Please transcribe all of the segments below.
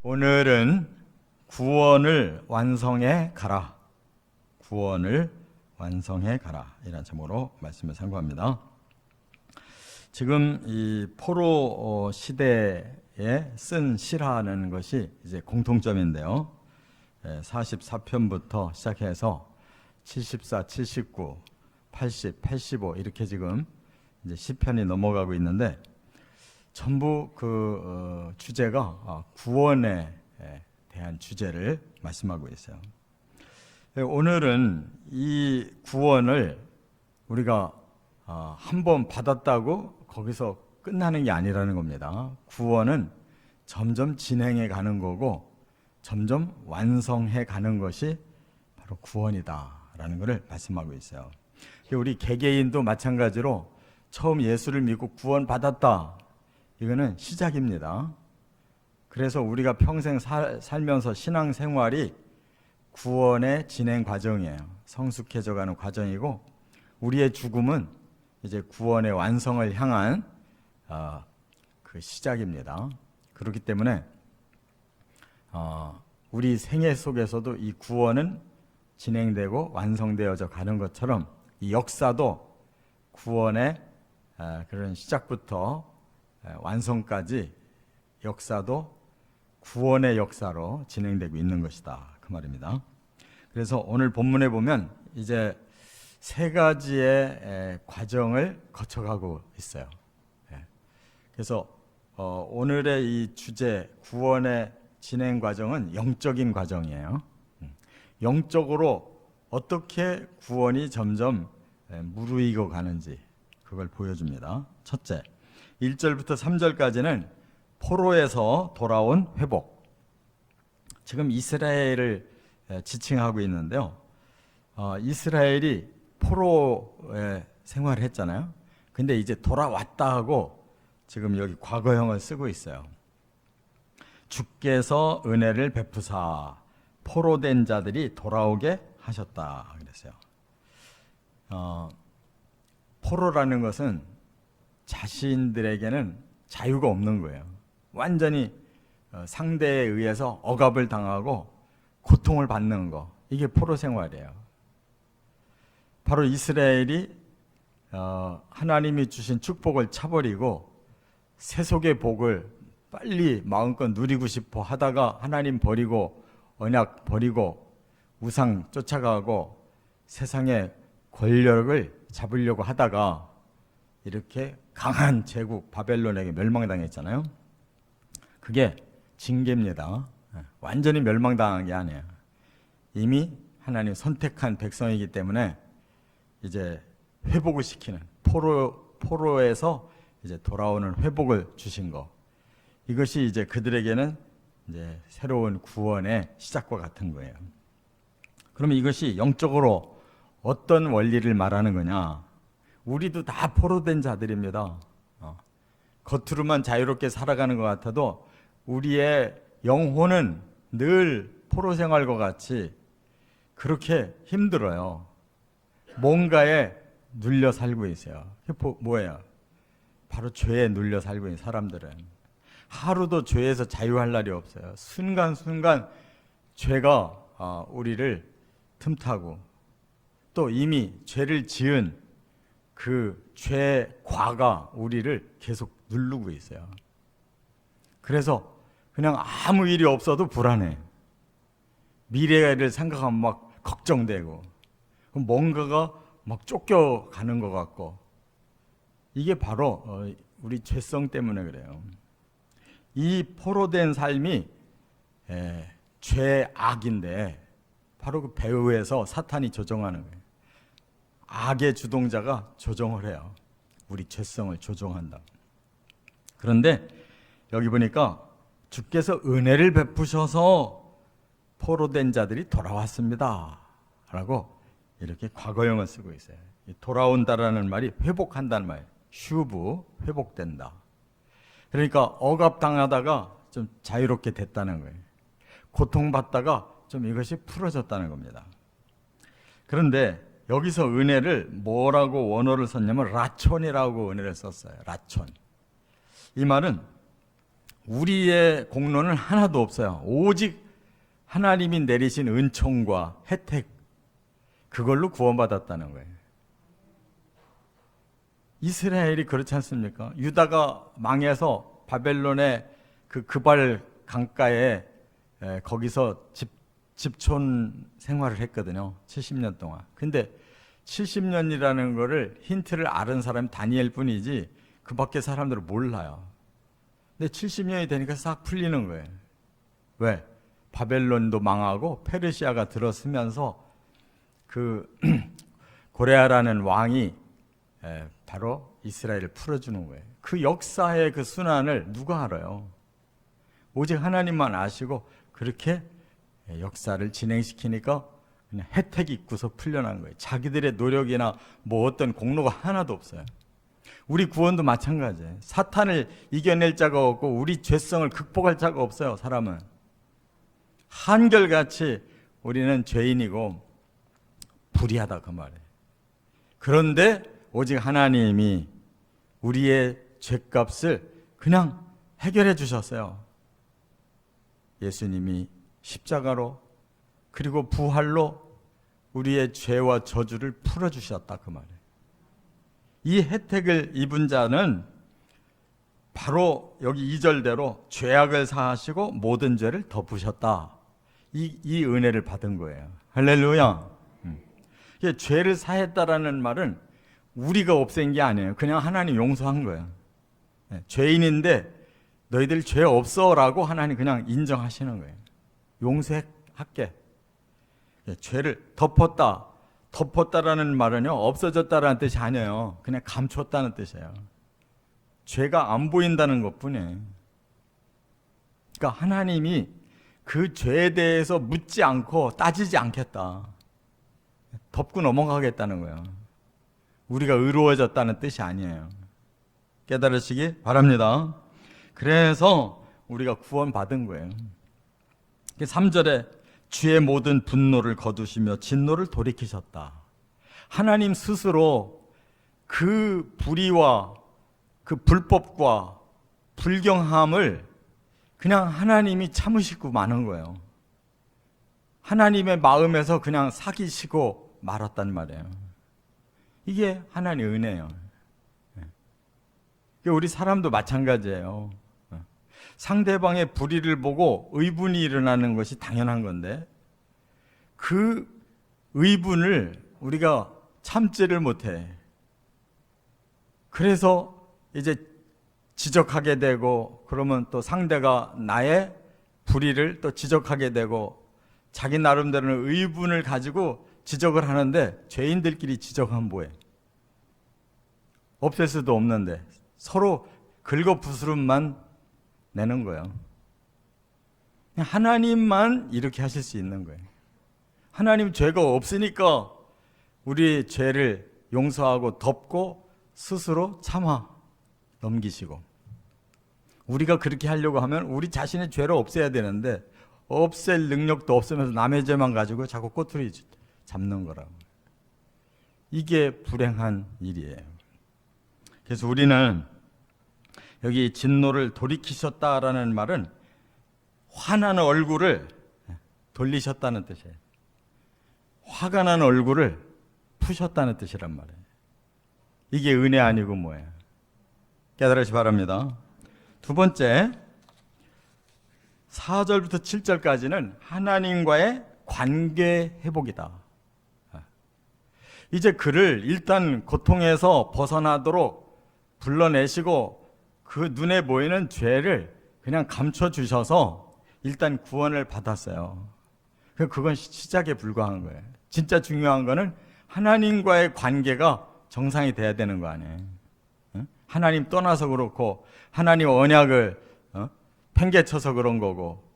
오늘은 구원을 완성해 가라. 구원을 완성해 가라. 이라는 제목으로 말씀을 상고합니다. 지금 이 포로 시대에 쓴 시라는 것이 이제 공통점인데요. 44편부터 시작해서 74, 79, 80, 85 이렇게 지금 이제 시편이 넘어가고 있는데 전부 그 주제가 구원에 대한 주제를 말씀하고 있어요. 오늘은 이 구원을 우리가 한 번 받았다고 거기서 끝나는 게 아니라는 겁니다. 구원은 점점 진행해 가는 거고 점점 완성해 가는 것이 바로 구원이다라는 것을 말씀하고 있어요. 우리 개개인도 마찬가지로 처음 예수를 믿고 구원 받았다. 이거는 시작입니다. 그래서 우리가 평생 살면서 신앙생활이 구원의 진행 과정이에요. 성숙해져 가는 과정이고 우리의 죽음은 이제 구원의 완성을 향한 그 시작입니다. 그렇기 때문에 우리 생애 속에서도 이 구원은 진행되고 완성되어져 가는 것처럼 이 역사도 구원의 그런 시작부터 완성까지 역사도 구원의 역사로 진행되고 있는 것이다. 그 말입니다. 그래서 오늘 본문에 보면 이제 세 가지의 과정을 거쳐가고 있어요. 그래서 오늘의 이 주제 구원의 진행 과정은 영적인 과정이에요. 영적으로 어떻게 구원이 점점 무르익어 가는지 그걸 보여줍니다. 첫째, 1절부터 3절까지는 포로에서 돌아온 회복. 지금 이스라엘을 지칭하고 있는데요. 이스라엘이 포로에 생활을 했잖아요. 근데 이제 돌아왔다 하고 지금 여기 과거형을 쓰고 있어요. 주께서 은혜를 베푸사 포로된 자들이 돌아오게 하셨다 그랬어요. 포로라는 것은 자신들에게는 자유가 없는 거예요. 완전히 상대에 의해서 억압을 당하고 고통을 받는 거, 이게 포로 생활이에요. 바로 이스라엘이 하나님이 주신 축복을 차버리고 세속의 복을 빨리 마음껏 누리고 싶어 하다가 하나님 버리고 언약 버리고 우상 쫓아가고 세상의 권력을 잡으려고 하다가 이렇게 강한 제국 바벨론에게 멸망당했잖아요. 그게 징계입니다. 완전히 멸망당한 게 아니에요. 이미 하나님 선택한 백성이기 때문에 이제 회복을 시키는 포로에서 이제 돌아오는 회복을 주신 거. 이것이 이제 그들에게는 이제 새로운 구원의 시작과 같은 거예요. 그러면 이것이 영적으로 어떤 원리를 말하는 거냐? 우리도 다 포로된 자들입니다. 겉으로만 자유롭게 살아가는 것 같아도 우리의 영혼은 늘 포로 생활과 같이 그렇게 힘들어요. 뭔가에 눌려 살고 있어요. 뭐예요? 바로 죄에 눌려 살고 있는 사람들은 하루도 죄에서 자유할 날이 없어요. 순간순간 죄가 우리를 틈타고 또 이미 죄를 지은 그 죄과가 우리를 계속 누르고 있어요. 그래서 그냥 아무 일이 없어도 불안해. 미래를 생각하면 막 걱정되고 뭔가가 막 쫓겨가는 것 같고 이게 바로 우리 죄성 때문에 그래요. 이 포로된 삶이 죄악인데 바로 그 배후에서 사탄이 조종하는 거예요. 악의 주동자가 조종을 해요. 우리 죄성을 조종한다. 그런데 여기 보니까 주께서 은혜를 베푸셔서 포로된 자들이 돌아왔습니다 라고 이렇게 과거형을 쓰고 있어요. 돌아온다라는 말이 회복한다는 말이에요. 슈브, 회복된다. 그러니까 억압당하다가 좀 자유롭게 됐다는 거예요. 고통받다가 좀 이것이 풀어졌다는 겁니다. 그런데 여기서 은혜를 뭐라고 원어를 썼냐면 라촌이라고 은혜를 썼어요. 라촌. 이 말은 우리의 공로는 하나도 없어요. 오직 하나님이 내리신 은총과 혜택, 그걸로 구원받았다는 거예요. 이스라엘이 그렇지 않습니까? 유다가 망해서 바벨론의 그 그발 강가에 거기서 집촌 생활을 했거든요. 70년 동안. 근데 70년이라는 거를 힌트를 아는 사람이 다니엘 뿐이지 그 밖에 사람들은 몰라요. 근데 70년이 되니까 싹 풀리는 거예요. 왜? 바벨론도 망하고 페르시아가 들어서면서 그 고레아라는 왕이 바로 이스라엘을 풀어주는 거예요. 그 역사의 그 순환을 누가 알아요? 오직 하나님만 아시고 그렇게 역사를 진행시키니까 그냥 혜택이 있고서 풀려난 거예요. 자기들의 노력이나 뭐 어떤 공로가 하나도 없어요. 우리 구원도 마찬가지예요. 사탄을 이겨낼 자가 없고 우리 죄성을 극복할 자가 없어요. 사람은 한결같이 우리는 죄인이고 불의하다 그 말이에요. 그런데 오직 하나님이 우리의 죄값을 그냥 해결해 주셨어요. 예수님이 십자가로 그리고 부활로 우리의 죄와 저주를 풀어주셨다 그 말이에요. 이 혜택을 입은 자는 바로 여기 2절대로 죄악을 사하시고 모든 죄를 덮으셨다. 이 은혜를 받은 거예요. 할렐루야. 죄를 사했다라는 말은 우리가 없앤 게 아니에요. 그냥 하나님 용서한 거예요. 죄인인데 너희들 죄 없어라고 하나님 그냥 인정하시는 거예요. 용서할게. 죄를 덮었다라는 말은요, 없어졌다라는 뜻이 아니에요. 그냥 감췄다는 뜻이에요. 죄가 안 보인다는 것뿐이에요. 그러니까 하나님이 그 죄에 대해서 묻지 않고 따지지 않겠다. 덮고 넘어가겠다는 거예요. 우리가 의로워졌다는 뜻이 아니에요. 깨달으시기 바랍니다. 그래서 우리가 구원받은 거예요. 3절에 주의 모든 분노를 거두시며 진노를 돌이키셨다. 하나님 스스로 그 불의와 그 불법과 불경함을 그냥 하나님이 참으시고 마는 거예요. 하나님의 마음에서 그냥 사귀시고 말았단 말이에요. 이게 하나님의 은혜예요. 우리 사람도 마찬가지예요. 상대방의 불의를 보고 의분이 일어나는 것이 당연한 건데 그 의분을 우리가 참지를 못해. 그래서 이제 지적하게 되고 그러면 또 상대가 나의 불의를 또 지적하게 되고 자기 나름대로는 의분을 가지고 지적을 하는데 죄인들끼리 지적하면 뭐해? 없앨 수도 없는데 서로 긁어부스럼만 내는 거예요. 하나님만 이렇게 하실 수 있는 거예요. 하나님 죄가 없으니까 우리 죄를 용서하고 덮고 스스로 참아 넘기시고, 우리가 그렇게 하려고 하면 우리 자신의 죄를 없애야 되는데 없앨 능력도 없으면서 남의 죄만 가지고 자꾸 꼬투리 잡는 거라고. 이게 불행한 일이에요. 그래서 우리는 여기 진노를 돌이키셨다라는 말은 화나는 얼굴을 돌리셨다는 뜻이에요. 화가 난 얼굴을 푸셨다는 뜻이란 말이에요. 이게 은혜 아니고 뭐예요? 깨달으시 바랍니다. 두 번째, 4절부터 7절까지는 하나님과의 관계 회복이다. 이제 그를 일단 고통에서 벗어나도록 불러내시고 그 눈에 보이는 죄를 그냥 감춰주셔서 일단 구원을 받았어요. 그건 시작에 불과한 거예요. 진짜 중요한 거는 하나님과의 관계가 정상이 돼야 되는 거 아니에요. 하나님 떠나서 그렇고 하나님 언약을 팽개쳐서 그런 거고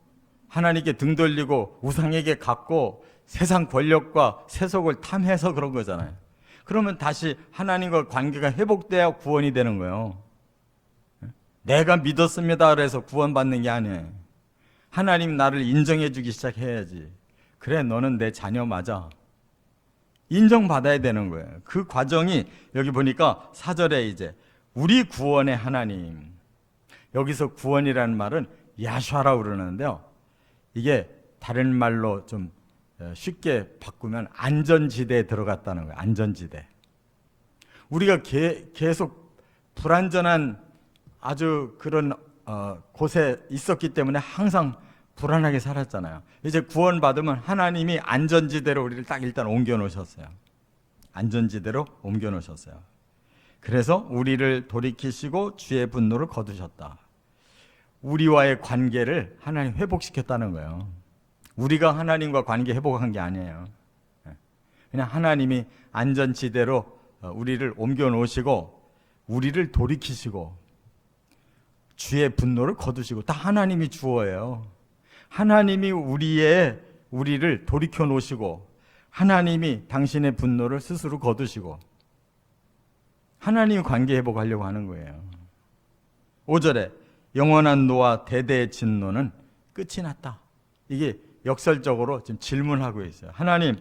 하나님께 등 돌리고 우상에게 갖고 세상 권력과 세속을 탐해서 그런 거잖아요. 그러면 다시 하나님과 관계가 회복돼야 구원이 되는 거예요. 내가 믿었습니다 그래서 구원받는 게 아니에요. 하나님 나를 인정해 주기 시작해야지. 그래, 너는 내 자녀 맞아. 인정받아야 되는 거예요. 그 과정이 여기 보니까 4절에 이제 우리 구원의 하나님, 여기서 구원이라는 말은 야슈아라고 그러는데요. 이게 다른 말로 좀 쉽게 바꾸면 안전지대에 들어갔다는 거예요. 안전지대. 우리가 계속 불안전한 아주 그런 곳에 있었기 때문에 항상 불안하게 살았잖아요. 이제 구원받으면 하나님이 안전지대로 우리를 딱 일단 옮겨 놓으셨어요. 안전지대로 옮겨 놓으셨어요. 그래서 우리를 돌이키시고 주의 분노를 거두셨다. 우리와의 관계를 하나님 회복시켰다는 거예요. 우리가 하나님과 관계 회복한 게 아니에요. 그냥 하나님이 안전지대로 우리를 옮겨 놓으시고 우리를 돌이키시고 주의 분노를 거두시고, 다 하나님이 주어예요. 하나님이 우리를 돌이켜 놓으시고 하나님이 당신의 분노를 스스로 거두시고 하나님이 관계 회복하려고 하는 거예요. 5절에 영원한 노와 대대의 진노는 끝이 났다. 이게 역설적으로 지금 질문하고 있어요. 하나님,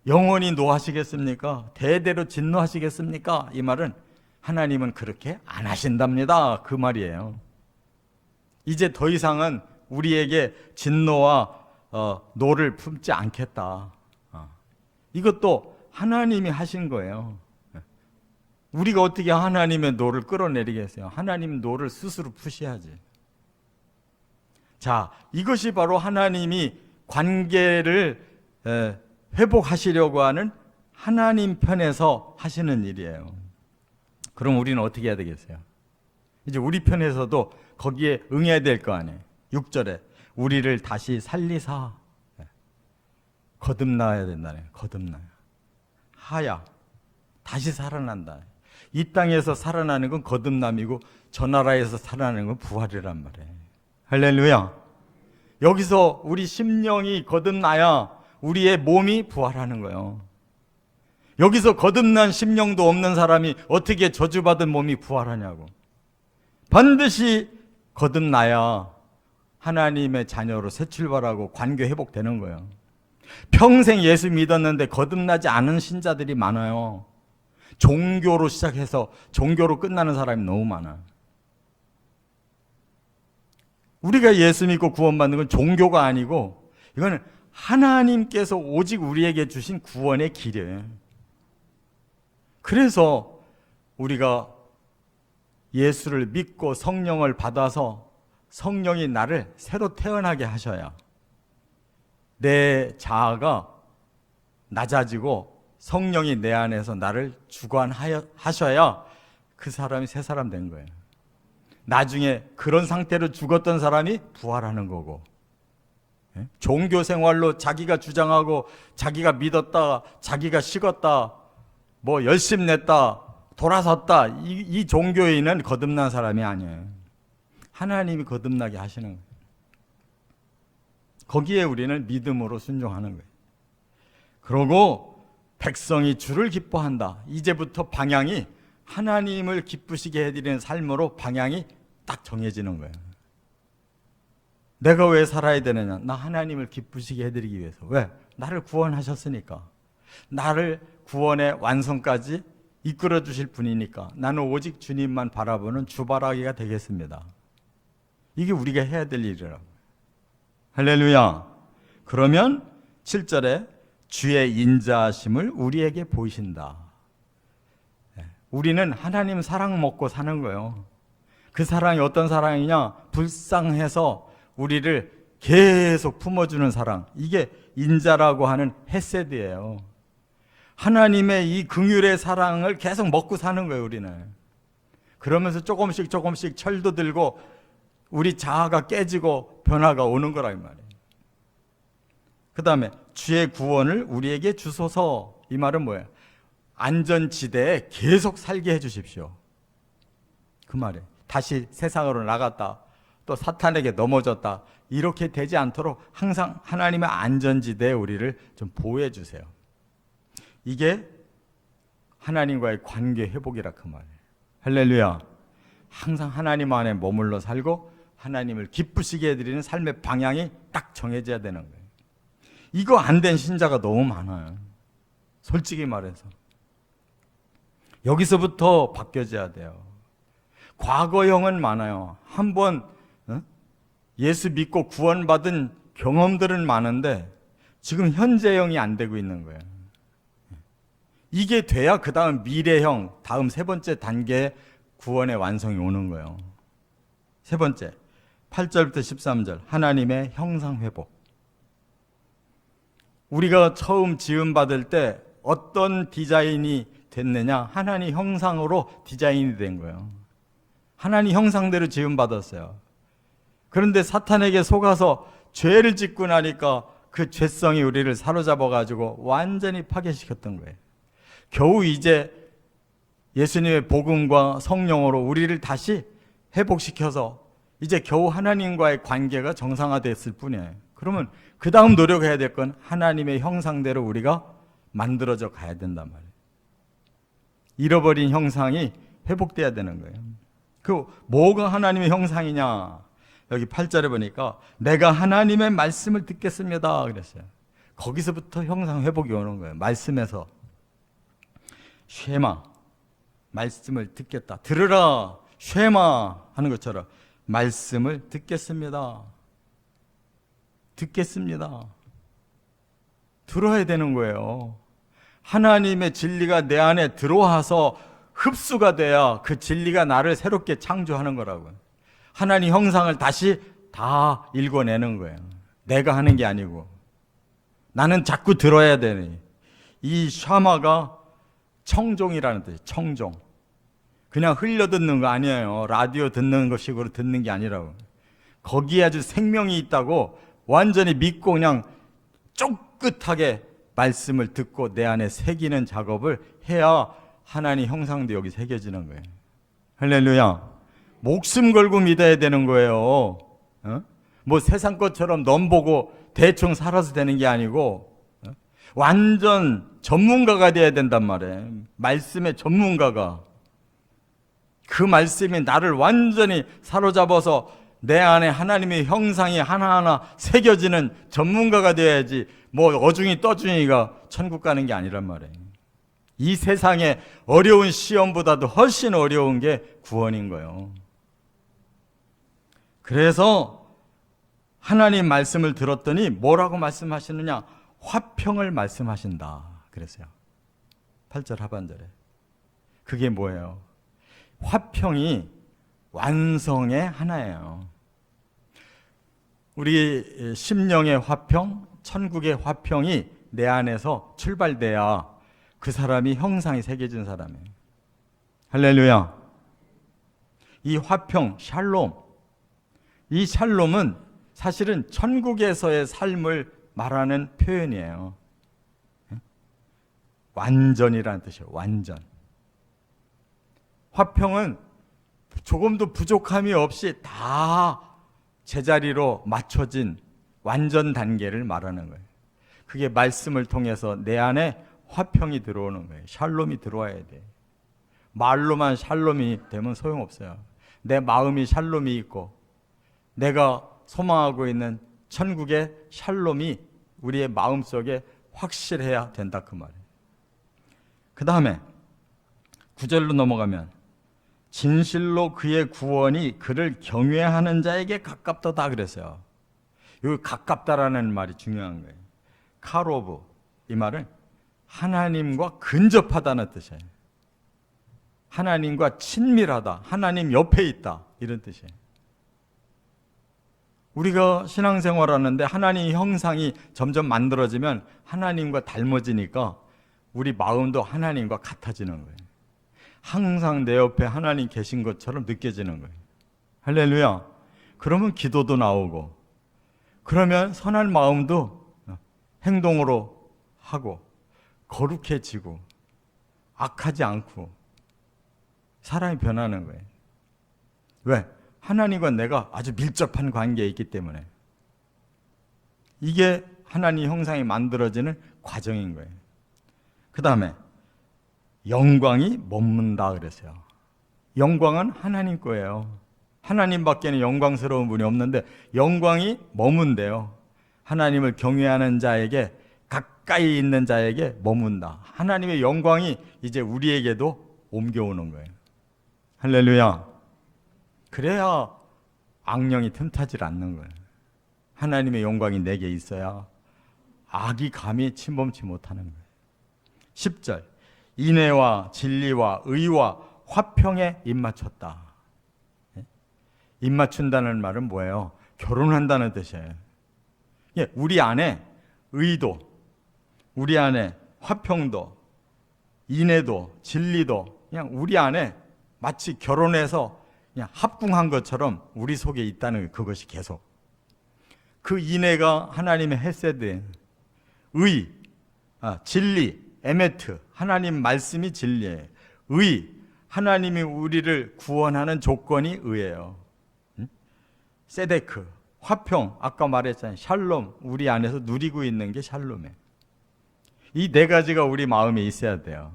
영원히 노하시겠습니까? 대대로 진노하시겠습니까? 이 말은 하나님은 그렇게 안 하신답니다. 그 말이에요. 이제 더 이상은 우리에게 진노와 노를 품지 않겠다. 이것도 하나님이 하신 거예요. 우리가 어떻게 하나님의 노를 끌어내리겠어요? 하나님 노를 스스로 푸셔야지. 자, 이것이 바로 하나님이 관계를 회복하시려고 하는 하나님 편에서 하시는 일이에요. 그럼 우리는 어떻게 해야 되겠어요? 이제 우리 편에서도 거기에 응해야 될 거 아니에요. 6절에 우리를 다시 살리사, 거듭나야 된다네. 거듭나야. 하야, 다시 살아난다. 이 땅에서 살아나는 건 거듭남이고 저 나라에서 살아나는 건 부활이란 말이에요. 할렐루야. 여기서 우리 심령이 거듭나야 우리의 몸이 부활하는 거예요. 여기서 거듭난 심령도 없는 사람이 어떻게 저주받은 몸이 부활하냐고. 반드시 거듭나야 하나님의 자녀로 새 출발하고 관계 회복되는 거예요. 평생 예수 믿었는데 거듭나지 않은 신자들이 많아요. 종교로 시작해서 종교로 끝나는 사람이 너무 많아요. 우리가 예수 믿고 구원받는 건 종교가 아니고 이거는 하나님께서 오직 우리에게 주신 구원의 길이에요. 그래서 우리가 예수를 믿고 성령을 받아서 성령이 나를 새로 태어나게 하셔야 내 자아가 낮아지고 성령이 내 안에서 나를 주관하셔야 그 사람이 새 사람 된 거예요. 나중에 그런 상태로 죽었던 사람이 부활하는 거고, 종교 생활로 자기가 주장하고 자기가 믿었다, 자기가 식었다, 뭐 열심 냈다, 돌아섰다, 이 종교인은 거듭난 사람이 아니에요. 하나님이 거듭나게 하시는 거예요. 거기에 우리는 믿음으로 순종하는 거예요. 그러고 백성이 주를 기뻐한다. 이제부터 방향이 하나님을 기쁘시게 해드리는 삶으로 방향이 딱 정해지는 거예요. 내가 왜 살아야 되느냐? 나 하나님을 기쁘시게 해드리기 위해서. 왜? 나를 구원하셨으니까. 나를 구원의 완성까지 이끌어 주실 분이니까 나는 오직 주님만 바라보는 주바라기가 되겠습니다. 이게 우리가 해야 될 일이라고. 할렐루야. 그러면 7절에 주의 인자하심을 우리에게 보이신다. 우리는 하나님 사랑 먹고 사는 거예요. 그 사랑이 어떤 사랑이냐? 불쌍해서 우리를 계속 품어주는 사랑. 이게 인자라고 하는 헤세드예요. 하나님의 이 긍휼의 사랑을 계속 먹고 사는 거예요, 우리는. 그러면서 조금씩 철도 들고 우리 자아가 깨지고 변화가 오는 거라 이 말이에요. 그 다음에 주의 구원을 우리에게 주소서. 이 말은 뭐예요? 안전지대에 계속 살게 해주십시오. 그 말이에요. 다시 세상으로 나갔다, 또 사탄에게 넘어졌다, 이렇게 되지 않도록 항상 하나님의 안전지대에 우리를 좀 보호해 주세요. 이게 하나님과의 관계 회복이라 그 말이에요. 할렐루야. 항상 하나님 안에 머물러 살고 하나님을 기쁘시게 해드리는 삶의 방향이 딱 정해져야 되는 거예요. 이거 안 된 신자가 너무 많아요. 솔직히 말해서. 여기서부터 바뀌어져야 돼요. 과거형은 많아요. 한번 예수 믿고 구원받은 경험들은 많은데 지금 현재형이 안 되고 있는 거예요. 이게 돼야 그 다음 미래형, 다음 세 번째 단계의 구원의 완성이 오는 거예요. 세 번째, 8절부터 13절, 하나님의 형상회복. 우리가 처음 지음받을 때 어떤 디자인이 됐느냐? 하나님 형상으로 디자인이 된 거예요. 하나님 형상대로 지음받았어요. 그런데 사탄에게 속아서 죄를 짓고 나니까 그 죄성이 우리를 사로잡아가지고 완전히 파괴시켰던 거예요. 겨우 이제 예수님의 복음과 성령으로 우리를 다시 회복시켜서 이제 겨우 하나님과의 관계가 정상화됐을 뿐이에요. 그러면 그 다음 노력해야 될 건 하나님의 형상대로 우리가 만들어져 가야 된단 말이에요. 잃어버린 형상이 회복돼야 되는 거예요. 그 뭐가 하나님의 형상이냐? 여기 8절에 보니까 내가 하나님의 말씀을 듣겠습니다 그랬어요. 거기서부터 형상 회복이 오는 거예요. 말씀에서 쉐마, 말씀을 듣겠다. 들으라, 쉐마 하는 것처럼 말씀을 듣겠습니다. 듣겠습니다. 들어야 되는 거예요. 하나님의 진리가 내 안에 들어와서 흡수가 돼야 그 진리가 나를 새롭게 창조하는 거라고요. 하나님 형상을 다시 다 읽어내는 거예요. 내가 하는 게 아니고 나는 자꾸 들어야 되니. 이 샤마가 청종이라는 뜻이에요. 청종. 그냥 흘려듣는 거 아니에요. 라디오 듣는 것 식으로 듣는 게 아니라고. 거기에 아주 생명이 있다고 완전히 믿고 그냥 쫑긋하게 말씀을 듣고 내 안에 새기는 작업을 해야 하나님 형상도 여기 새겨지는 거예요. 할렐루야. 목숨 걸고 믿어야 되는 거예요. 뭐 세상 것처럼 넘보고 대충 살아서 되는 게 아니고 완전 전문가가 돼야 된단 말이에요. 말씀의 전문가가. 그 말씀이 나를 완전히 사로잡아서 내 안에 하나님의 형상이 하나하나 새겨지는 전문가가 돼야지 뭐 어중이 떠중이가 천국 가는 게 아니란 말이에요. 이 세상의 어려운 시험보다도 훨씬 어려운 게 구원인 거예요. 그래서 하나님 말씀을 들었더니 뭐라고 말씀하시느냐? 화평을 말씀하신다 그랬어요. 8절 하반절에. 그게 뭐예요? 화평이 완성의 하나예요. 우리 심령의 화평, 천국의 화평이 내 안에서 출발돼야 그 사람이 형상이 새겨진 사람이에요. 할렐루야. 이 화평, 샬롬. 이 샬롬은 사실은 천국에서의 삶을 말하는 표현이에요. 완전이라는 뜻이에요. 완전. 화평은 조금도 부족함이 없이 다 제자리로 맞춰진 완전 단계를 말하는 거예요. 그게 말씀을 통해서 내 안에 화평이 들어오는 거예요. 샬롬이 들어와야 돼. 말로만 샬롬이 되면 소용없어요. 내 마음이 샬롬이 있고 내가 소망하고 있는 천국의 샬롬이 우리의 마음속에 확실해야 된다 그 말이에요. 그 다음에 9절로 넘어가면 진실로 그의 구원이 그를 경외하는 자에게 가깝도다 그랬어요. 여기 가깝다라는 말이 중요한 거예요. 카로브, 이 말은 하나님과 근접하다는 뜻이에요. 하나님과 친밀하다, 하나님 옆에 있다 이런 뜻이에요. 우리가 신앙생활하는데 하나님 형상이 점점 만들어지면 하나님과 닮아지니까 우리 마음도 하나님과 같아지는 거예요. 항상 내 옆에 하나님 계신 것처럼 느껴지는 거예요. 할렐루야. 그러면 기도도 나오고 그러면 선한 마음도 행동으로 하고 거룩해지고 악하지 않고 사람이 변하는 거예요. 왜? 하나님과 내가 아주 밀접한 관계에 있기 때문에. 이게 하나님 형상이 만들어지는 과정인 거예요. 그 다음에 영광이 머문다 그랬어요. 영광은 하나님 거예요. 하나님밖에는 영광스러운 분이 없는데 영광이 머문대요. 하나님을 경외하는 자에게, 가까이 있는 자에게 머문다. 하나님의 영광이 이제 우리에게도 옮겨오는 거예요. 할렐루야. 그래야 악령이 틈타질 않는 거예요. 하나님의 영광이 내게 있어야 악이 감히 침범치 못하는 거예요. 10절, 인애와 진리와 의와 화평에 입맞췄다. 입맞춘다는 말은 뭐예요? 결혼한다는 뜻이에요. 우리 안에 의도, 우리 안에 화평도, 인애도, 진리도 그냥 우리 안에 마치 결혼해서 그냥 합궁한 것처럼 우리 속에 있다는 그것이 계속. 그 인애가 하나님의 헤세드, 의, 진리, 에메트, 하나님 말씀이 진리예요. 의, 하나님이 우리를 구원하는 조건이 의예요. 세데크, 화평, 아까 말했잖아요. 샬롬, 우리 안에서 누리고 있는 게 샬롬이에요. 이 네 가지가 우리 마음에 있어야 돼요.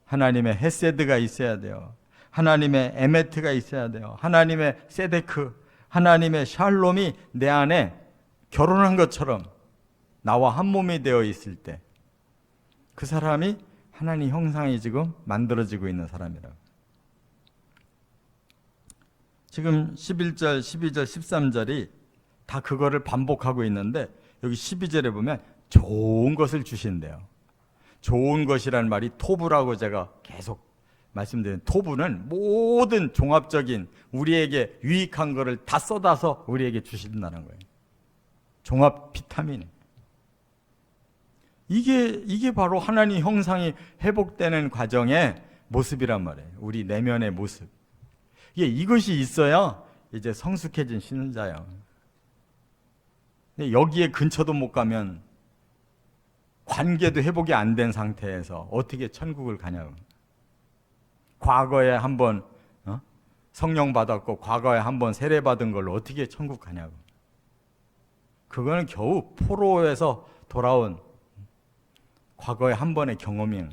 하나님의 헤세드가 있어야 돼요. 하나님의 에메트가 있어야 돼요. 하나님의 세데크, 하나님의 샬롬이 내 안에 결혼한 것처럼 나와 한 몸이 되어 있을 때 그 사람이 하나님 형상이 지금 만들어지고 있는 사람이라고. 지금 11절, 12절, 13절이 다 그거를 반복하고 있는데 여기 12절에 보면 좋은 것을 주신대요. 좋은 것이란 말이 토부라고 제가 계속 말씀드린, 토부는 모든 종합적인 우리에게 유익한 것을 다 쏟아서 우리에게 주신다는 거예요. 종합 비타민. 이게 바로 하나님 형상이 회복되는 과정의 모습이란 말이에요. 우리 내면의 모습. 이것이 있어야 이제 성숙해진 신자예요. 여기에 근처도 못 가면 관계도 회복이 안 된 상태에서 어떻게 천국을 가냐고. 과거에 한번 성령 받았고 과거에 한번 세례 받은 걸로 어떻게 천국 가냐고. 그거는 겨우 포로에서 돌아온 과거의 한 번의 경험이에요.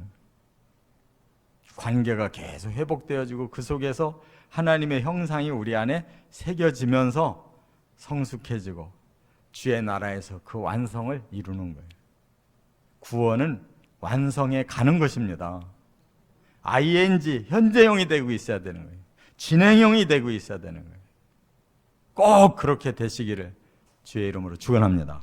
관계가 계속 회복되어지고 그 속에서 하나님의 형상이 우리 안에 새겨지면서 성숙해지고 주의 나라에서 그 완성을 이루는 거예요. 구원은 완성해 가는 것입니다. ing, 현재형이 되고 있어야 되는 거예요. 진행형이 되고 있어야 되는 거예요. 꼭 그렇게 되시기를 주의 이름으로 축원합니다.